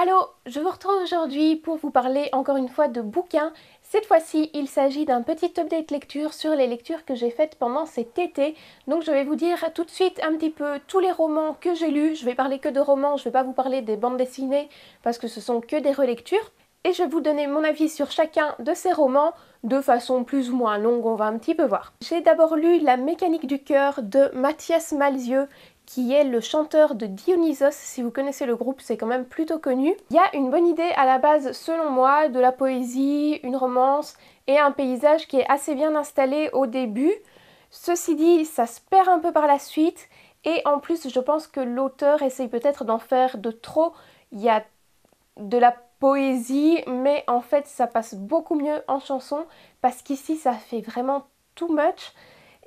Allô, je vous retrouve aujourd'hui pour vous parler encore une fois de bouquins. Cette fois-ci, il s'agit d'un petit update lecture sur les lectures que j'ai faites pendant cet été. Donc je vais vous dire tout de suite un petit peu tous les romans que j'ai lus. Je vais parler que de romans, je ne vais pas vous parler des bandes dessinées parce que ce sont que des relectures. Et je vais vous donner mon avis sur chacun de ces romans de façon plus ou moins longue, on va un petit peu voir. J'ai d'abord lu La mécanique du cœur de Mathias Malzieu, qui est le chanteur de Dionysos. Si vous connaissez le groupe, c'est quand même plutôt connu. Il y a une bonne idée à la base, selon moi, de la poésie, une romance et un paysage qui est assez bien installé au début. Ceci dit, ça se perd un peu par la suite et en plus, je pense que l'auteur essaye peut-être d'en faire de trop. Il y a de la poésie, mais en fait, ça passe beaucoup mieux en chanson parce qu'ici, ça fait vraiment too much.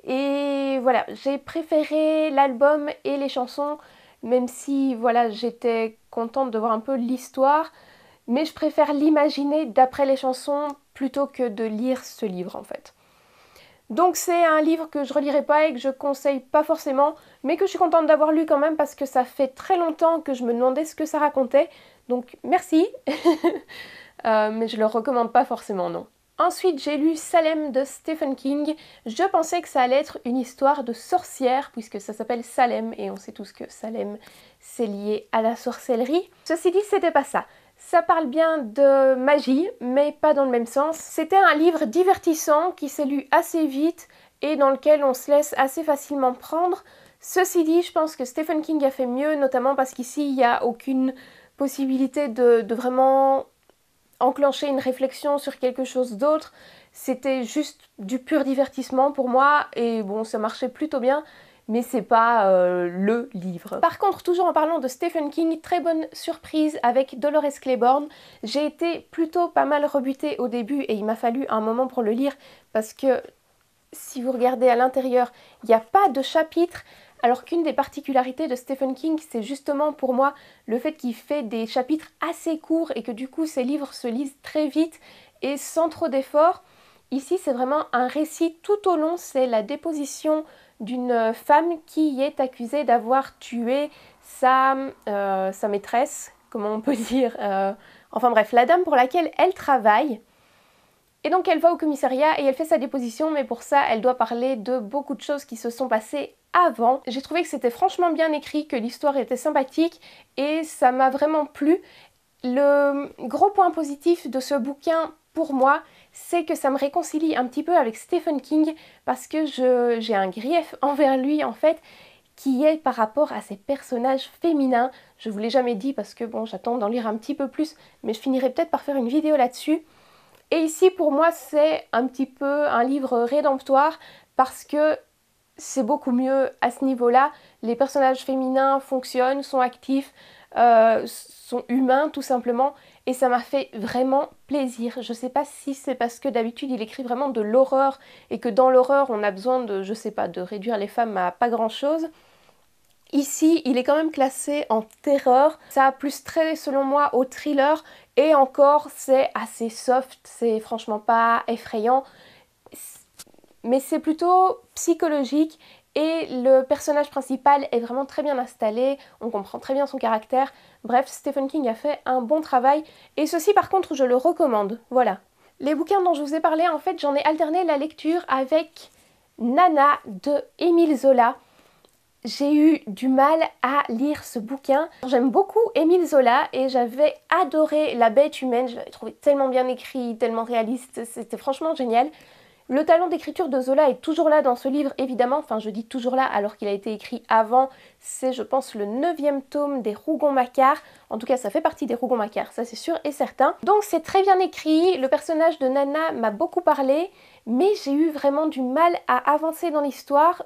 Et voilà, j'ai préféré l'album et les chansons, même si voilà, j'étais contente de voir un peu l'histoire, mais je préfère l'imaginer d'après les chansons plutôt que de lire ce livre en fait. Donc c'est un livre que je relirai pas et que je conseille pas forcément, mais que je suis contente d'avoir lu quand même parce que ça fait très longtemps que je me demandais ce que ça racontait, donc merci, mais je le recommande pas forcément non. Ensuite, j'ai lu Salem de Stephen King. Je pensais que ça allait être une histoire de sorcière, puisque ça s'appelle Salem, et on sait tous que Salem, c'est lié à la sorcellerie. Ceci dit, c'était pas ça. Ça parle bien de magie, mais pas dans le même sens. C'était un livre divertissant qui s'est lu assez vite et dans lequel on se laisse assez facilement prendre. Ceci dit, je pense que Stephen King a fait mieux, notamment parce qu'ici, il n'y a aucune possibilité de vraiment enclencher une réflexion sur quelque chose d'autre. C'était juste du pur divertissement pour moi et bon, ça marchait plutôt bien, mais c'est pas le livre. Par contre, toujours en parlant de Stephen King, très bonne surprise avec Dolores Claiborne. J'ai été plutôt pas mal rebutée au début et il m'a fallu un moment pour le lire parce que si vous regardez à l'intérieur, il n'y a pas de chapitre. Alors qu'une des particularités de Stephen King, c'est justement pour moi le fait qu'il fait des chapitres assez courts et que du coup ses livres se lisent très vite et sans trop d'efforts. Ici, c'est vraiment un récit tout au long, c'est la déposition d'une femme qui est accusée d'avoir tué sa maîtresse, comment on peut dire, enfin bref, la dame pour laquelle elle travaille. Et donc elle va au commissariat et elle fait sa déposition, mais pour ça elle doit parler de beaucoup de choses qui se sont passées avant. J'ai trouvé que c'était franchement bien écrit, que l'histoire était sympathique et ça m'a vraiment plu. Le gros point positif de ce bouquin pour moi, c'est que ça me réconcilie un petit peu avec Stephen King parce que j'ai un grief envers lui en fait, qui est par rapport à ses personnages féminins. Je vous l'ai jamais dit parce que bon, j'attends d'en lire un petit peu plus, mais je finirai peut-être par faire une vidéo là-dessus. Et ici, pour moi, c'est un petit peu un livre rédemptoire parce que c'est beaucoup mieux à ce niveau-là. Les personnages féminins fonctionnent, sont actifs, sont humains tout simplement. Et ça m'a fait vraiment plaisir. Je sais pas si c'est parce que d'habitude il écrit vraiment de l'horreur et que dans l'horreur on a besoin de, je sais pas, de réduire les femmes à pas grand-chose. Ici, il est quand même classé en terreur. Ça a plus trait, selon moi, au thriller. Et encore, c'est assez soft. C'est franchement pas effrayant. Mais c'est plutôt psychologique. Et le personnage principal est vraiment très bien installé. On comprend très bien son caractère. Bref, Stephen King a fait un bon travail. Et ceci, par contre, je le recommande. Voilà. Les bouquins dont je vous ai parlé, en fait, j'en ai alterné la lecture avec Nana de Émile Zola. J'ai eu du mal à lire ce bouquin. J'aime beaucoup Émile Zola et j'avais adoré La Bête humaine. Je l'avais trouvé tellement bien écrit, tellement réaliste, c'était franchement génial. Le talent d'écriture de Zola est toujours là dans ce livre, évidemment. Enfin, je dis toujours là alors qu'il a été écrit avant. C'est, je pense, le 9e tome des Rougon-Macquart. En tout cas, ça fait partie des Rougon-Macquart, ça c'est sûr et certain. Donc c'est très bien écrit. Le personnage de Nana m'a beaucoup parlé, mais j'ai eu vraiment du mal à avancer dans l'histoire.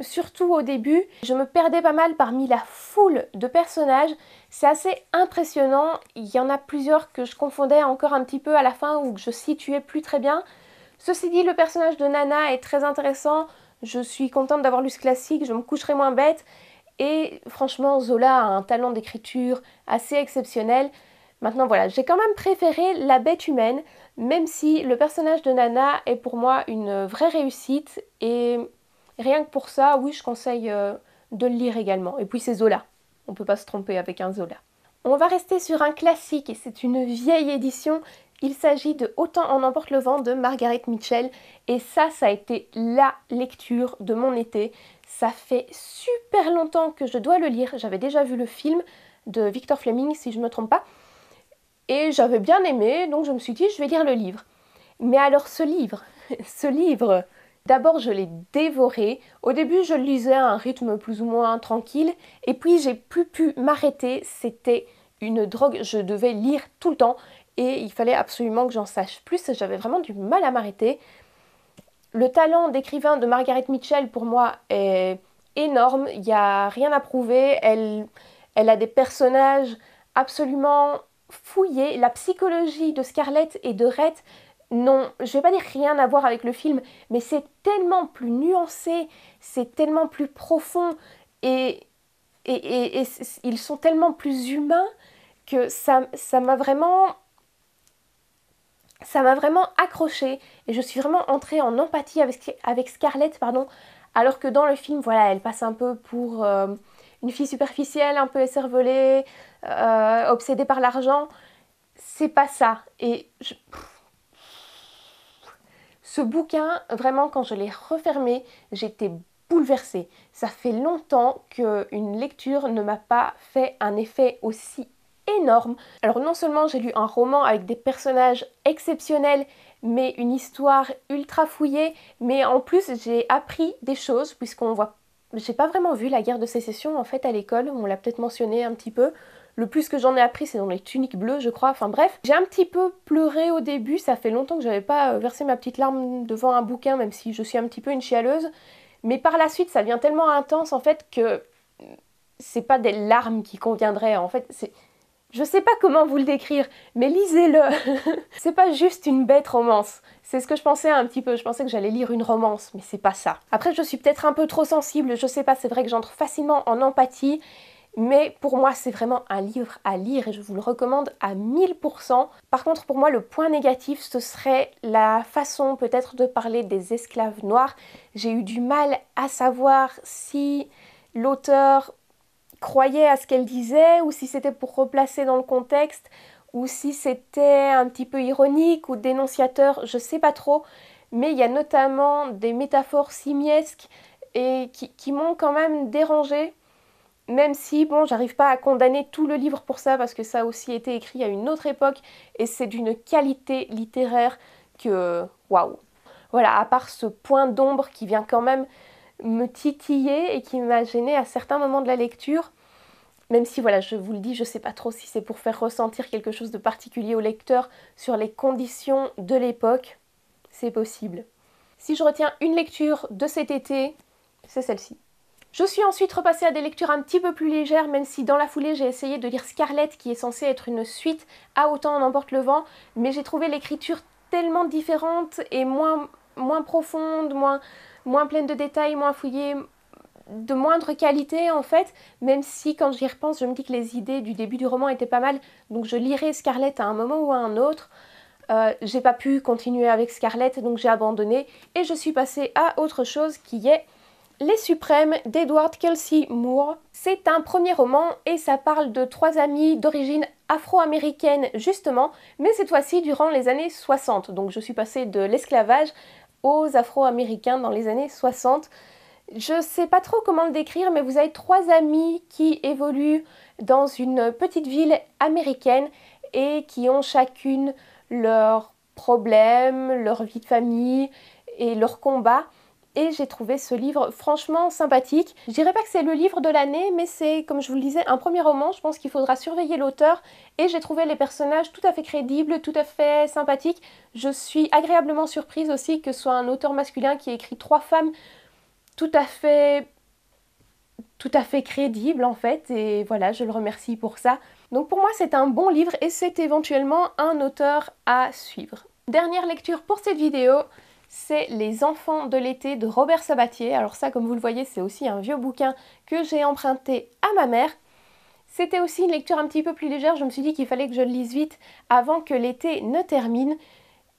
Surtout au début, je me perdais pas mal parmi la foule de personnages. C'est assez impressionnant. Il y en a plusieurs que je confondais encore un petit peu à la fin ou que je situais plus très bien. Ceci dit, le personnage de Nana est très intéressant. Je suis contente d'avoir lu ce classique, je me coucherai moins bête. Et franchement, Zola a un talent d'écriture assez exceptionnel. Maintenant voilà, j'ai quand même préféré La Bête humaine, même si le personnage de Nana est pour moi une vraie réussite et rien que pour ça, oui, je conseille de le lire également. Et puis c'est Zola, on peut pas se tromper avec un Zola. On va rester sur un classique et c'est une vieille édition. Il s'agit de Autant en emporte le vent de Margaret Mitchell. Et ça a été la lecture de mon été. Ça fait super longtemps que je dois le lire. J'avais déjà vu le film de Victor Fleming, si je ne me trompe pas. Et j'avais bien aimé, donc je me suis dit, je vais lire le livre. Mais alors ce livre, d'abord je l'ai dévoré. Au début je le lisais à un rythme plus ou moins tranquille. Et puis j'ai plus pu m'arrêter. C'était une drogue, je devais lire tout le temps. Et il fallait absolument que j'en sache plus. J'avais vraiment du mal à m'arrêter. Le talent d'écrivain de Margaret Mitchell pour moi est énorme. Il n'y a rien à prouver. Elle a des personnages absolument fouillés. La psychologie de Scarlett et de Rhett, non, je vais pas dire rien à voir avec le film, mais c'est tellement plus nuancé, c'est tellement plus profond et ils sont tellement plus humains que ça m'a vraiment accrochée et je suis vraiment entrée en empathie avec Scarlett, pardon, alors que dans le film, voilà, elle passe un peu pour une fille superficielle, un peu écervelée, obsédée par l'argent. C'est pas ça. Et ce bouquin, vraiment, quand je l'ai refermé, j'étais bouleversée. Ça fait longtemps qu'une lecture ne m'a pas fait un effet aussi énorme. Alors non seulement j'ai lu un roman avec des personnages exceptionnels, mais une histoire ultra fouillée, mais en plus j'ai appris des choses, puisqu'on voit... J'ai pas vraiment vu la guerre de sécession en fait à l'école, on l'a peut-être mentionné un petit peu. Le plus que j'en ai appris, c'est dans les tuniques bleues, je crois. Enfin bref, j'ai un petit peu pleuré au début. Ça fait longtemps que j'avais pas versé ma petite larme devant un bouquin, même si je suis un petit peu une chialeuse. Mais par la suite, ça devient tellement intense en fait que c'est pas des larmes qui conviendraient. En fait, c'est... Je sais pas comment vous le décrire, mais lisez-le. C'est pas juste une bête romance. C'est ce que je pensais un petit peu. Je pensais que j'allais lire une romance, mais c'est pas ça. Après, je suis peut-être un peu trop sensible. Je sais pas, c'est vrai que j'entre facilement en empathie. Mais pour moi, c'est vraiment un livre à lire et je vous le recommande à 1000%. Par contre, pour moi, le point négatif, ce serait la façon peut-être de parler des esclaves noirs. J'ai eu du mal à savoir si l'auteur croyait à ce qu'elle disait ou si c'était pour replacer dans le contexte ou si c'était un petit peu ironique ou dénonciateur, je sais pas trop. Mais il y a notamment des métaphores simiesques et qui m'ont quand même dérangée. Même si, bon, j'arrive pas à condamner tout le livre pour ça, parce que ça a aussi été écrit à une autre époque, et c'est d'une qualité littéraire que... waouh! Voilà, à part ce point d'ombre qui vient quand même me titiller et qui m'a gênée à certains moments de la lecture, même si, voilà, je vous le dis, je sais pas trop si c'est pour faire ressentir quelque chose de particulier au lecteur sur les conditions de l'époque, c'est possible. Si je retiens une lecture de cet été, c'est celle-ci. Je suis ensuite repassée à des lectures un petit peu plus légères, même si dans la foulée j'ai essayé de lire Scarlett, qui est censée être une suite à Autant en emporte le vent, mais j'ai trouvé l'écriture tellement différente et moins profonde, moins pleine de détails, moins fouillée, de moindre qualité en fait, même si quand j'y repense je me dis que les idées du début du roman étaient pas mal, donc je lirai Scarlett à un moment ou à un autre. J'ai pas pu continuer avec Scarlett, donc j'ai abandonné et je suis passée à autre chose qui est Les Suprêmes d'Edward Kelsey Moore. C'est un premier roman et ça parle de 3 amis d'origine afro-américaine justement, mais cette fois-ci durant les années 60. Donc je suis passée de l'esclavage aux afro-américains dans les années 60. Je sais pas trop comment le décrire, mais vous avez 3 amis qui évoluent dans une petite ville américaine et qui ont chacune leurs problèmes, leur vie de famille et leurs combats. Et j'ai trouvé ce livre franchement sympathique. Je dirais pas que c'est le livre de l'année, mais c'est, comme je vous le disais, un premier roman. Je pense qu'il faudra surveiller l'auteur. Et j'ai trouvé les personnages tout à fait crédibles, tout à fait sympathiques. Je suis agréablement surprise aussi que ce soit un auteur masculin qui ait écrit 3 femmes tout à fait crédibles en fait. Et voilà, je le remercie pour ça. Donc pour moi, c'est un bon livre et c'est éventuellement un auteur à suivre. Dernière lecture pour cette vidéo. C'est Les Enfants de l'été de Robert Sabatier. Alors ça, comme vous le voyez, c'est aussi un vieux bouquin que j'ai emprunté à ma mère. C'était aussi une lecture un petit peu plus légère. Je me suis dit qu'il fallait que je le lise vite avant que l'été ne termine.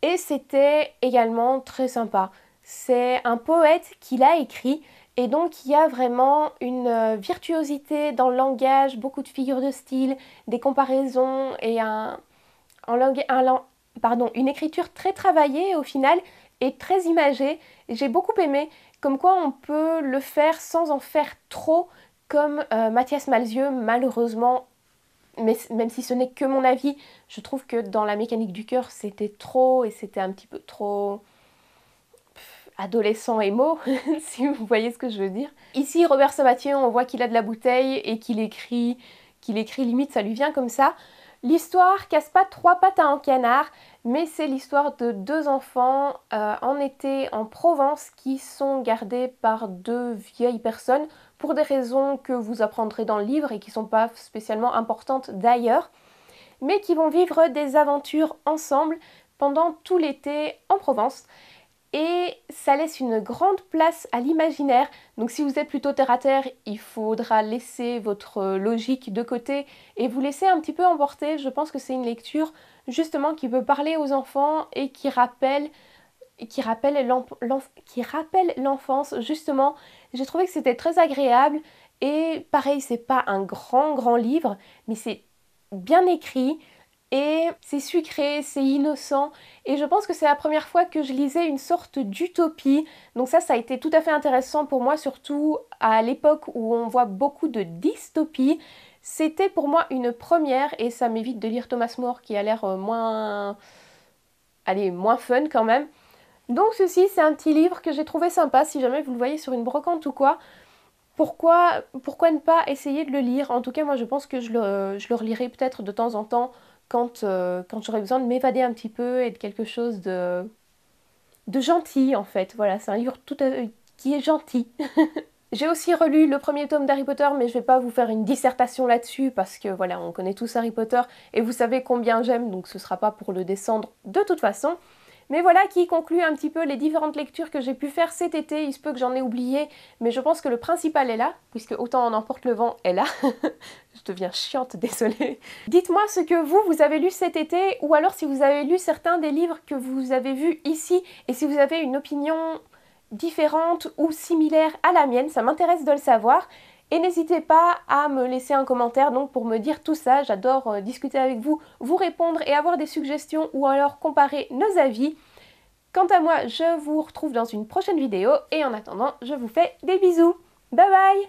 Et c'était également très sympa. C'est un poète qui l'a écrit Et donc il y a vraiment une virtuosité dans le langage, beaucoup de figures de style, des comparaisons et une écriture très travaillée au final et très imagée. J'ai beaucoup aimé, comme quoi on peut le faire sans en faire trop, comme Mathias Malzieu, malheureusement, mais même si ce n'est que mon avis, je trouve que dans La mécanique du cœur, c'était trop et c'était un petit peu trop adolescent émo, si vous voyez ce que je veux dire. Ici, Robert Sabatier, on voit qu'il a de la bouteille et qu'il écrit limite, ça lui vient comme ça. L'histoire casse pas trois pattes à un canard, mais c'est l'histoire de deux enfants en été en Provence qui sont gardés par deux vieilles personnes pour des raisons que vous apprendrez dans le livre et qui sont pas spécialement importantes d'ailleurs, mais qui vont vivre des aventures ensemble pendant tout l'été en Provence. Et ça laisse une grande place à l'imaginaire. Donc si vous êtes plutôt terre à terre, il faudra laisser votre logique de côté et vous laisser un petit peu emporter. Je pense que c'est une lecture justement qui peut parler aux enfants et qui rappelle l'enfance justement. J'ai trouvé que c'était très agréable et pareil, c'est pas un grand livre, mais c'est bien écrit. Et c'est sucré, c'est innocent, et je pense que c'est la première fois que je lisais une sorte d'utopie. Donc ça a été tout à fait intéressant pour moi, surtout à l'époque où on voit beaucoup de dystopies. C'était pour moi une première, et ça m'évite de lire Thomas More qui a l'air moins fun quand même. Donc ceci, c'est un petit livre que j'ai trouvé sympa, si jamais vous le voyez sur une brocante ou quoi. Pourquoi ne pas essayer de le lire? En tout cas, moi je pense que je le relirai peut-être de temps en temps quand j'aurai besoin de m'évader un petit peu et de quelque chose de gentil en fait. Voilà, c'est un livre qui est gentil. J'ai aussi relu le premier tome d'Harry Potter, mais je vais pas vous faire une dissertation là-dessus parce que voilà, on connaît tous Harry Potter et vous savez combien j'aime, donc ce sera pas pour le descendre de toute façon. Mais voilà qui conclut un petit peu les différentes lectures que j'ai pu faire cet été. Il se peut que j'en ai oublié, mais je pense que le principal est là, puisque Autant en emporte le vent est là. Je deviens chiante, désolée. Dites-moi ce que vous avez lu cet été, ou alors si vous avez lu certains des livres que vous avez vus ici, et si vous avez une opinion différente ou similaire à la mienne, ça m'intéresse de le savoir. Et n'hésitez pas à me laisser un commentaire donc pour me dire tout ça, j'adore discuter avec vous, vous répondre et avoir des suggestions ou alors comparer nos avis. Quant à moi, je vous retrouve dans une prochaine vidéo et en attendant, je vous fais des bisous. Bye bye.